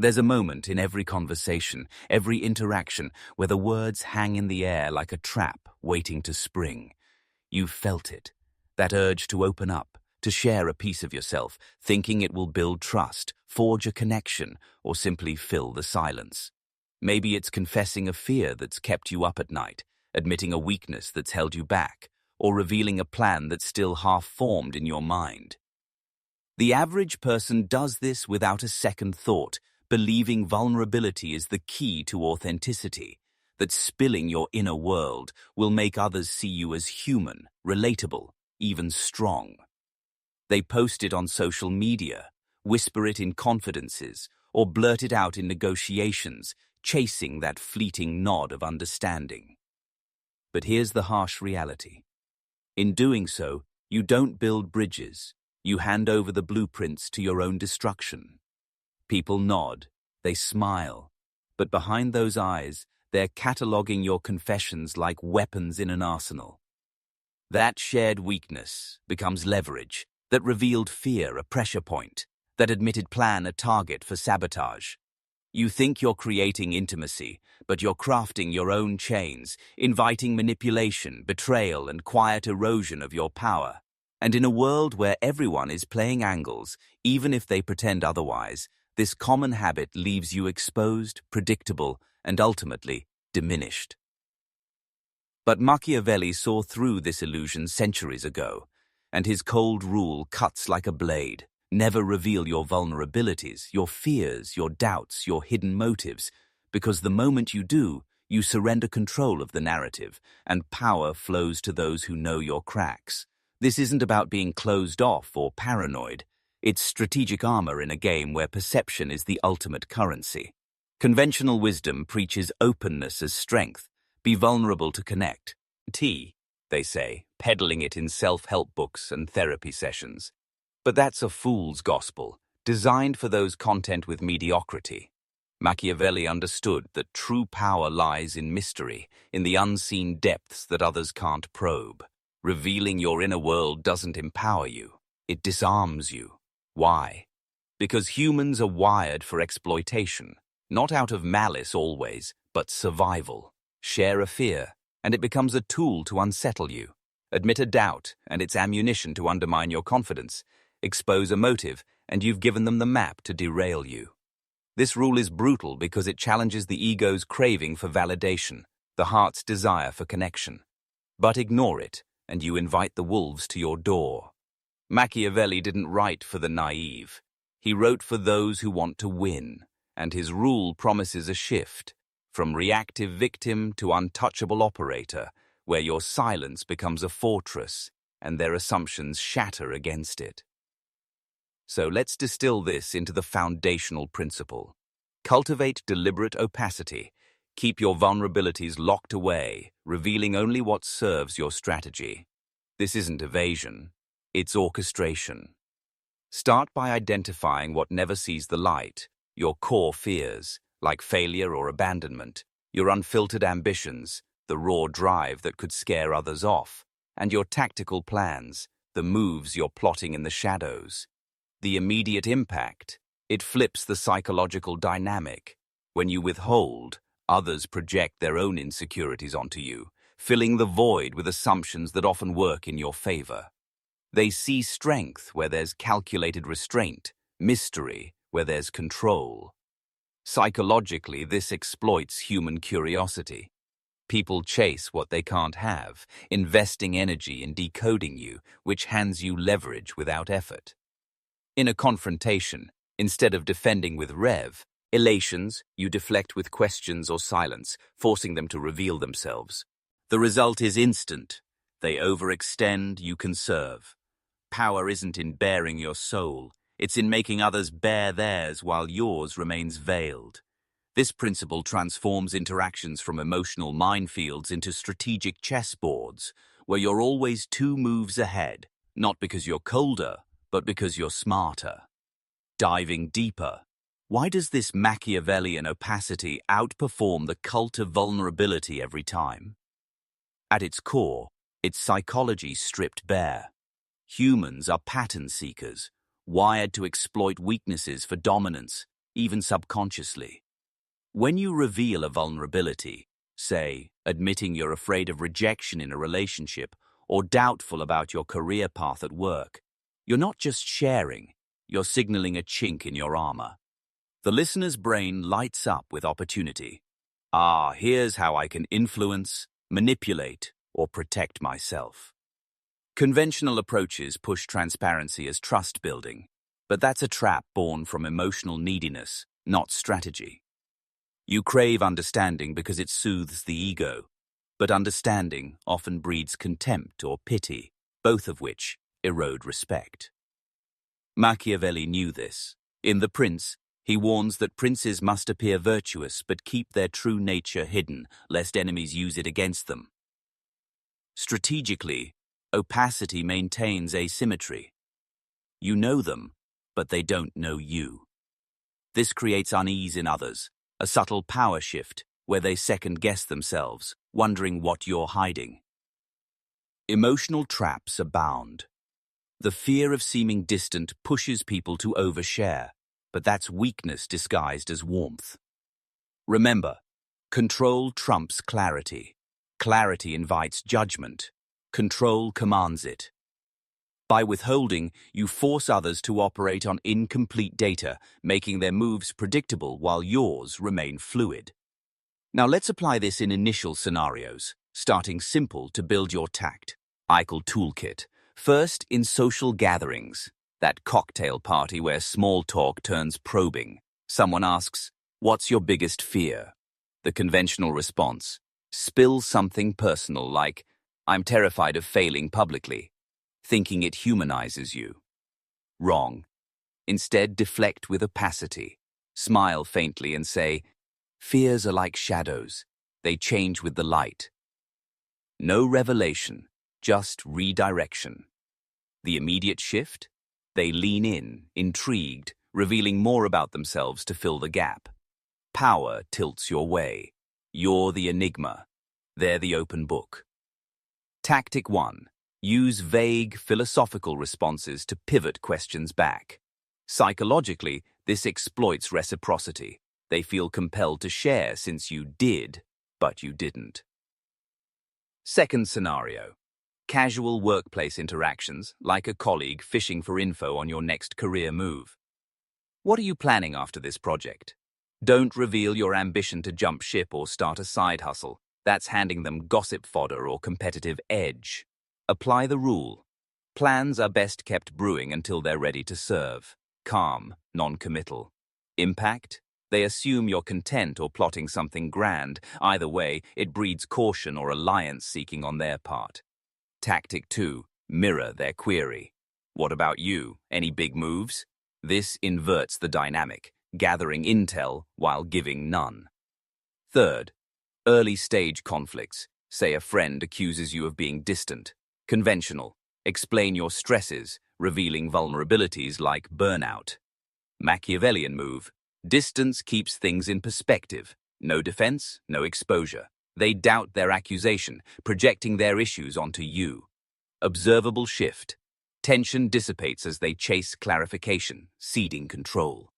There's a moment in every conversation, every interaction, where the words hang in the air like a trap waiting to spring. You've felt it, that urge to open up, to share a piece of yourself, thinking it will build trust, forge a connection, or simply fill the silence. Maybe it's confessing a fear that's kept you up at night, admitting a weakness that's held you back, or revealing a plan that's still half-formed in your mind. The average person does this without a second thought, believing vulnerability is the key to authenticity, that spilling your inner world will make others see you as human, relatable, even strong. They post it on social media, whisper it in confidences, or blurt it out in negotiations, chasing that fleeting nod of understanding. But here's the harsh reality. In doing so, you don't build bridges. You hand over the blueprints to your own destruction. People nod, they smile, but behind those eyes, they're cataloging your confessions like weapons in an arsenal. That shared weakness becomes leverage, that revealed fear a pressure point, that admitted plan a target for sabotage. You think you're creating intimacy, but you're crafting your own chains, inviting manipulation, betrayal, and quiet erosion of your power. And in a world where everyone is playing angles, even if they pretend otherwise, this common habit leaves you exposed, predictable, and ultimately diminished. But Machiavelli saw through this illusion centuries ago, and his cold rule cuts like a blade. Never reveal your vulnerabilities, your fears, your doubts, your hidden motives, because the moment you do, you surrender control of the narrative, and power flows to those who know your cracks. This isn't about being closed off or paranoid. It's strategic armor in a game where perception is the ultimate currency. Conventional wisdom preaches openness as strength. Be vulnerable to connect. They say, peddling it in self-help books and therapy sessions. But that's a fool's gospel, designed for those content with mediocrity. Machiavelli understood that true power lies in mystery, in the unseen depths that others can't probe. Revealing your inner world doesn't empower you, it disarms you. Why? Because humans are wired for exploitation, not out of malice always, but survival. Share a fear, and it becomes a tool to unsettle you. Admit a doubt, and it's ammunition to undermine your confidence. Expose a motive, and you've given them the map to derail you. This rule is brutal because it challenges the ego's craving for validation, the heart's desire for connection. But ignore it, and you invite the wolves to your door. Machiavelli didn't write for the naive. He wrote for those who want to win, and his rule promises a shift, from reactive victim to untouchable operator, where your silence becomes a fortress, and their assumptions shatter against it. So let's distill this into the foundational principle. Cultivate deliberate opacity. Keep your vulnerabilities locked away, revealing only what serves your strategy. This isn't evasion, it's orchestration. Start by identifying what never sees the light, your core fears, like failure or abandonment, your unfiltered ambitions, the raw drive that could scare others off, and your tactical plans, the moves you're plotting in the shadows. The immediate impact, it flips the psychological dynamic. When you withhold, others project their own insecurities onto you, filling the void with assumptions that often work in your favor. They see strength where there's calculated restraint, mystery where there's control. Psychologically, this exploits human curiosity. People chase what they can't have, investing energy in decoding you, which hands you leverage without effort. In a confrontation, instead of defending with elations, you deflect with questions or silence, forcing them to reveal themselves. The result is instant. They overextend, you conserve. Power isn't in baring your soul, it's in making others bare theirs while yours remains veiled. This principle transforms interactions from emotional minefields into strategic chessboards, where you're always 2 moves ahead, not because you're colder, but because you're smarter. Diving deeper, why does this Machiavellian opacity outperform the cult of vulnerability every time? At its core, it's psychology stripped bare. Humans are pattern seekers, wired to exploit weaknesses for dominance, even subconsciously. When you reveal a vulnerability, say, admitting you're afraid of rejection in a relationship or doubtful about your career path at work, you're not just sharing, you're signaling a chink in your armor. The listener's brain lights up with opportunity. Ah, here's how I can influence, manipulate, or protect myself. Conventional approaches push transparency as trust building, but that's a trap born from emotional neediness, not strategy. You crave understanding because it soothes the ego, but understanding often breeds contempt or pity, both of which erode respect. Machiavelli knew this. In The Prince, he warns that princes must appear virtuous but keep their true nature hidden, lest enemies use it against them. Strategically, opacity maintains asymmetry. You know them, but they don't know you. This creates unease in others, a subtle power shift where they second-guess themselves, wondering what you're hiding. Emotional traps abound. The fear of seeming distant pushes people to overshare, but that's weakness disguised as warmth. Remember, control trumps clarity. Clarity invites judgment. Control commands it. By withholding, you force others to operate on incomplete data, making their moves predictable while yours remain fluid. Now let's apply this in initial scenarios, starting simple to build your tact. Eichel Toolkit. First, in social gatherings, that cocktail party where small talk turns probing. Someone asks, "What's your biggest fear?" The conventional response, spill something personal like, "I'm terrified of failing publicly," thinking it humanizes you. Wrong. Instead, deflect with opacity. Smile faintly and say, "Fears are like shadows. They change with the light." No revelation, just redirection. The immediate shift? They lean in, intrigued, revealing more about themselves to fill the gap. Power tilts your way. You're the enigma. They're the open book. Tactic 1. Use vague, philosophical responses to pivot questions back. Psychologically, this exploits reciprocity. They feel compelled to share since you did, but you didn't. Second scenario. Casual workplace interactions, like a colleague fishing for info on your next career move. What are you planning after this project? Don't reveal your ambition to jump ship or start a side hustle. That's handing them gossip fodder or competitive edge. Apply the rule. Plans are best kept brewing until they're ready to serve. Calm, non-committal. Impact? They assume you're content or plotting something grand. Either way, it breeds caution or alliance seeking on their part. Tactic 2. Mirror their query. What about you? Any big moves? This inverts the dynamic, gathering intel while giving none. Third, early-stage conflicts. Say a friend accuses you of being distant. Conventional. Explain your stresses, revealing vulnerabilities like burnout. Machiavellian move. Distance keeps things in perspective. No defense, no exposure. They doubt their accusation, projecting their issues onto you. Observable shift. Tension dissipates as they chase clarification, ceding control.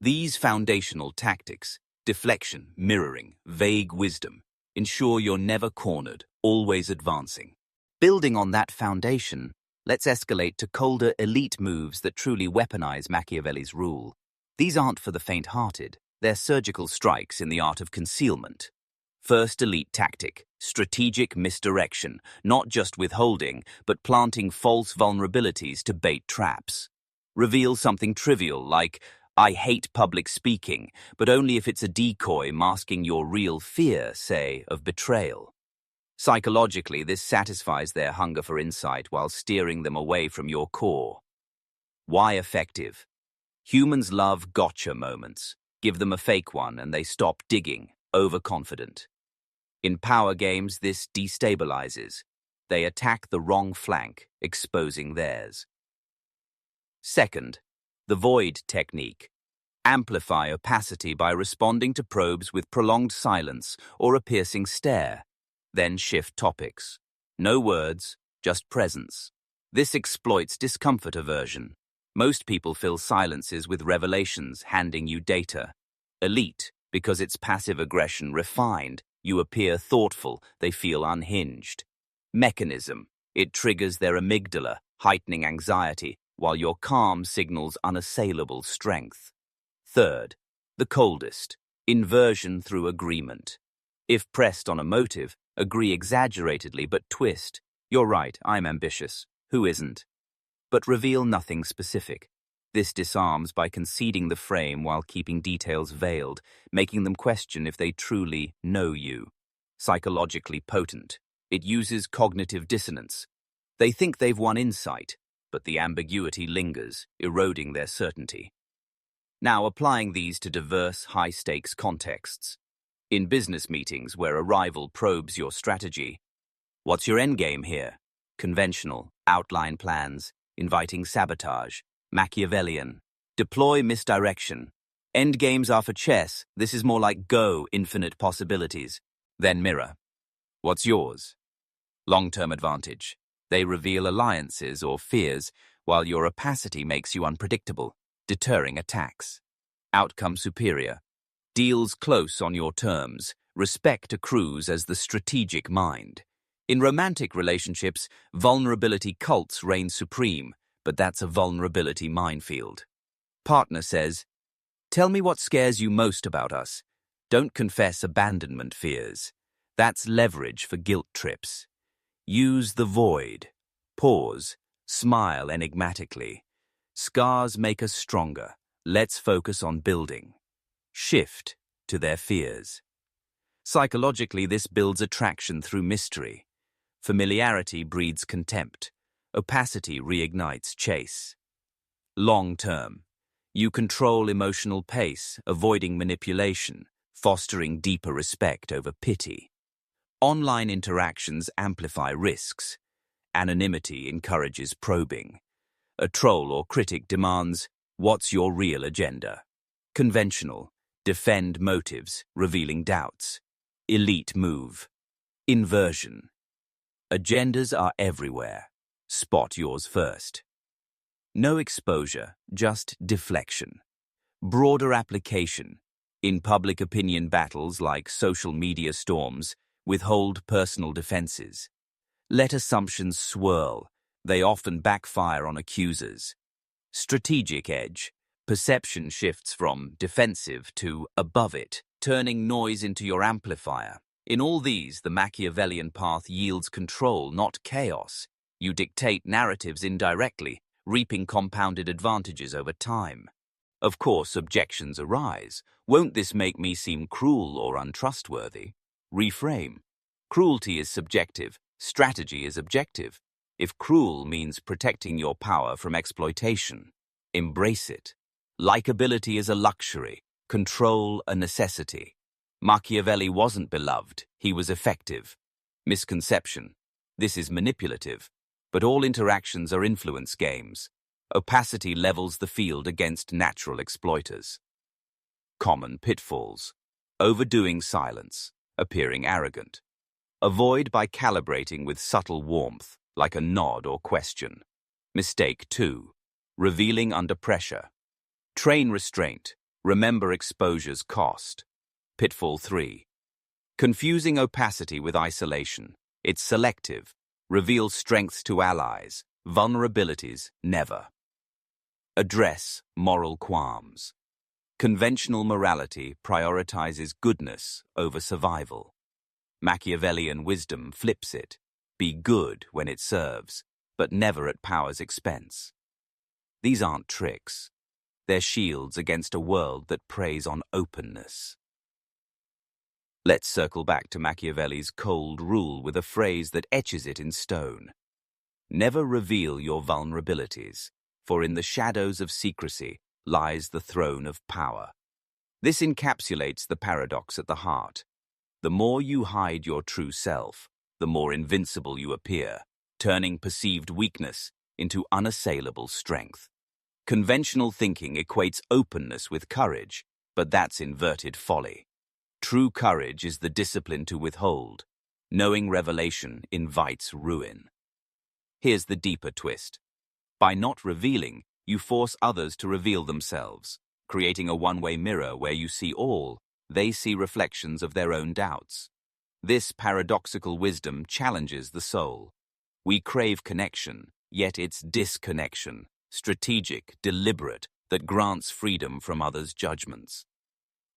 These foundational tactics, deflection, mirroring, vague wisdom, ensure you're never cornered, always advancing. Building on that foundation, let's escalate to colder elite moves that truly weaponize Machiavelli's rule. These aren't for the faint-hearted. They're surgical strikes in the art of concealment. First elite tactic, strategic misdirection, not just withholding, but planting false vulnerabilities to bait traps. Reveal something trivial like, "I hate public speaking," but only if it's a decoy masking your real fear, say, of betrayal. Psychologically, this satisfies their hunger for insight while steering them away from your core. Why effective? Humans love gotcha moments. Give them a fake one and they stop digging, overconfident. In power games, this destabilizes. They attack the wrong flank, exposing theirs. Second, the void technique. Amplify opacity by responding to probes with prolonged silence or a piercing stare. Then shift topics. No words, just presence. This exploits discomfort aversion. Most people fill silences with revelations, handing you data. Elite, because it's passive aggression refined, you appear thoughtful, they feel unhinged. Mechanism, it triggers their amygdala, heightening anxiety, while your calm signals unassailable strength. Third, the coldest, inversion through agreement. If pressed on a motive, agree exaggeratedly but twist. You're right, I'm ambitious. Who isn't? But reveal nothing specific. This disarms by conceding the frame while keeping details veiled, making them question if they truly know you. Psychologically potent, it uses cognitive dissonance. They think they've won insight, but the ambiguity lingers, eroding their certainty. Now applying these to diverse, high-stakes contexts. In business meetings where a rival probes your strategy, what's your endgame here? Conventional, outline plans, inviting sabotage, Machiavellian, deploy misdirection. Endgames are for chess, this is more like Go, infinite possibilities. Then mirror. What's yours? Long-term advantage. They reveal alliances or fears, while your opacity makes you unpredictable, deterring attacks. Outcome superior. Deals close on your terms, respect accrues as the strategic mind. In romantic relationships, vulnerability cults reign supreme, but that's a vulnerability minefield. Partner says, tell me what scares you most about us. Don't confess abandonment fears. That's leverage for guilt trips. Use the void. Pause. Smile enigmatically. Scars make us stronger. Let's focus on building. Shift to their fears. Psychologically, this builds attraction through mystery. Familiarity breeds contempt. Opacity reignites chase. Long term. You control emotional pace, avoiding manipulation, fostering deeper respect over pity. Online interactions amplify risks. Anonymity encourages probing. A troll or critic demands, what's your real agenda? Conventional. Defend motives, revealing doubts. Elite move. Inversion. Agendas are everywhere. Spot yours first. No exposure, just deflection. Broader application. In public opinion battles like social media storms, withhold personal defenses. Let assumptions swirl. They often backfire on accusers. Strategic edge. Perception shifts from defensive to above it, turning noise into your amplifier. In all these, the Machiavellian path yields control, not chaos. You dictate narratives indirectly, reaping compounded advantages over time. Of course, objections arise. Won't this make me seem cruel or untrustworthy? Reframe. Cruelty is subjective. Strategy is objective. If cruel means protecting your power from exploitation, embrace it. Likability is a luxury, control a necessity. Machiavelli wasn't beloved, he was effective. Misconception. This is manipulative, but all interactions are influence games. Opacity levels the field against natural exploiters. Common pitfalls. Overdoing silence, appearing arrogant. Avoid by calibrating with subtle warmth, like a nod or question. Mistake 2. Revealing under pressure. Train restraint. Remember exposure's cost. Pitfall 3. Confusing opacity with isolation. It's selective. Reveal strengths to allies. Vulnerabilities, never. Address moral qualms. Conventional morality prioritizes goodness over survival. Machiavellian wisdom flips it. Be good when it serves, but never at power's expense. These aren't tricks. They're shields against a world that preys on openness. Let's circle back to Machiavelli's cold rule with a phrase that etches it in stone. Never reveal your vulnerabilities, for in the shadows of secrecy lies the throne of power. This encapsulates the paradox at the heart. The more you hide your true self, the more invincible you appear, turning perceived weakness into unassailable strength. Conventional thinking equates openness with courage, but that's inverted folly. True courage is the discipline to withhold. Knowing revelation invites ruin. Here's the deeper twist. By not revealing, You force others to reveal themselves, creating a one-way mirror where you see all, they see reflections of their own doubts. This paradoxical wisdom challenges the soul. We crave connection, yet it's disconnection, strategic, deliberate, that grants freedom from others' judgments.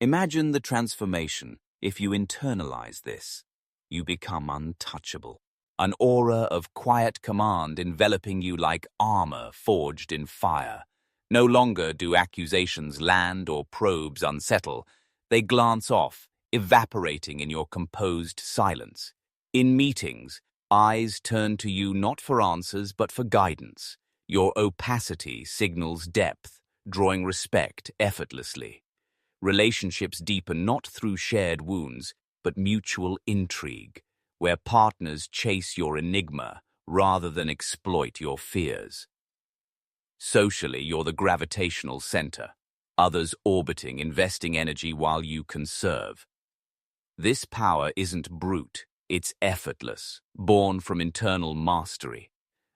Imagine the transformation if you internalize this. You become untouchable. An aura of quiet command enveloping you like armor forged in fire. No longer do accusations land or probes unsettle. They glance off, evaporating in your composed silence. In meetings, eyes turn to you not for answers but for guidance. Your opacity signals depth, drawing respect effortlessly. Relationships deepen not through shared wounds, but mutual intrigue, where partners chase your enigma rather than exploit your fears. Socially, you're the gravitational center, others orbiting, investing energy while you conserve. This power isn't brute, it's effortless, born from internal mastery,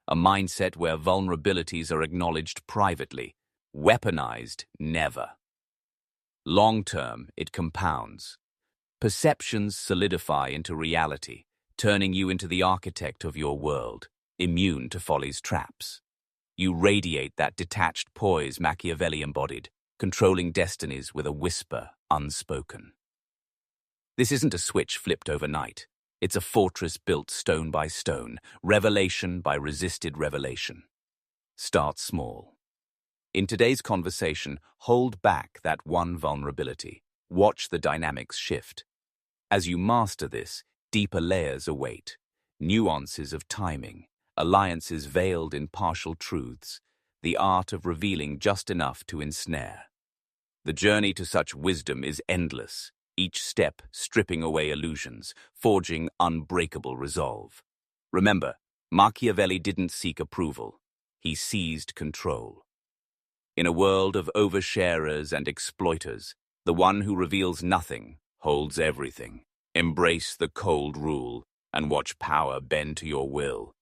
a mindset where vulnerabilities are acknowledged privately, weaponized never. Long-term, it compounds. Perceptions solidify into reality, turning you into the architect of your world, immune to folly's traps. You radiate that detached poise Machiavelli embodied, controlling destinies with a whisper unspoken. This isn't a switch flipped overnight. It's a fortress built stone by stone, revelation by resisted revelation. Start small. In today's conversation, hold back that one vulnerability. Watch the dynamics shift. As you master this, deeper layers await. Nuances of timing, alliances veiled in partial truths, the art of revealing just enough to ensnare. The journey to such wisdom is endless, each step stripping away illusions, forging unbreakable resolve. Remember, Machiavelli didn't seek approval. He seized control. In a world of oversharers and exploiters, the one who reveals nothing holds everything. Embrace the cold rule and watch power bend to your will.